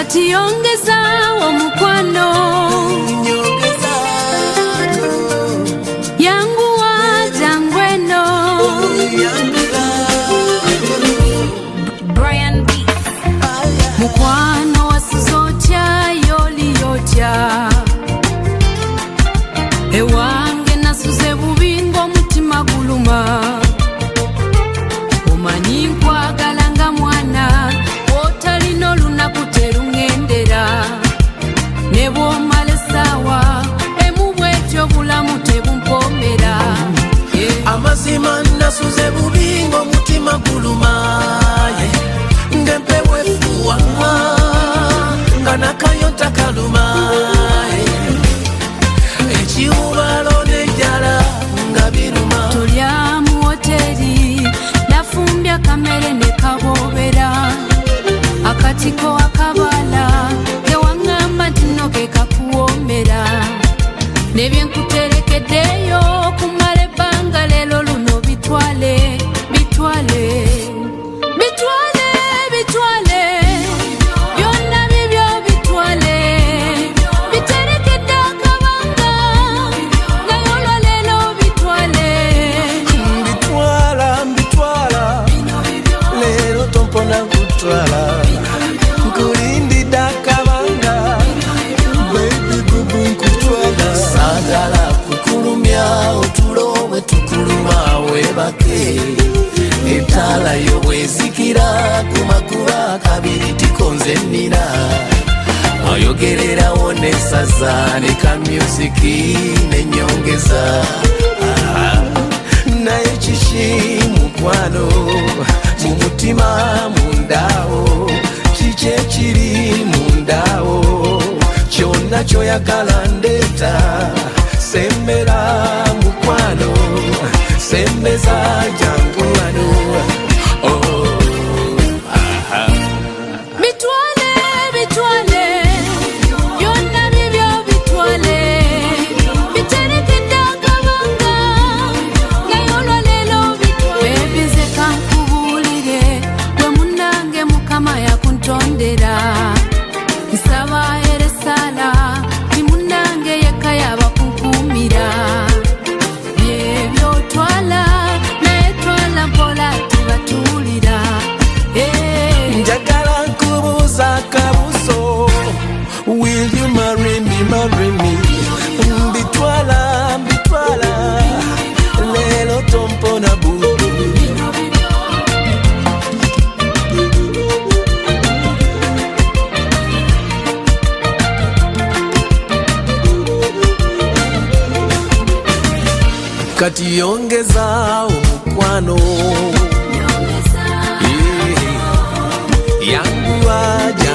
kati yongeza omukwano yangu wajangweno Brian B. Mukwano wasuzocha yoliyocha ewange nasuze bubingo mutima guluma omanyi nkwagalanga mwana otalina olunaku terungendera ne bw'omala essaawa emu bw'etyo bulamu tebumpoomera amazima nasuze bubingo mutima guluma ngempewo efuwa nga nakayota kaluma ekiwubalo n'ejjala nga biruma tulya mu woteri nafumbya kamere ne kaboobera akatiko akabala kewaŋŋamba nti nno ke kakuwoomera nebyenkuterekeddeyo kumala ebbanga leero luno bitwale bitwale bitwale bitwale byonna bibyo bitwale biterekedde akabanga naye olwaleero bitwale mbitwala leero tompona kutwala nkulindidde akabanga baby bubu nkutwala saagala kukulumya otulo bwe tukuluma webake etaala yo bwezikira ku makuba kabiri tikonze nnina oyogererawo n'essaza ne kamyuziki n'ennyongeza naye kiki mukwano mu mutima mundaawo kiki ekiri mundaawo kyonna kyoyagala ndeeta sembera mukwano sembeza jangu wano bitwale bitwale byonna bibyo bitwale biterekedde akabanga naye olwaleero bitwale bebize kankubuulire gwe munnange mukama yakuntondera nsaba era essaala ti munnange yekka yabakunkuumira byebyotwala naye twala mpola tibatuulira njagala nkubuuza akabuuzo will you marry me mbitwala leero tompona bubu kati yongeza omukwano yangu waje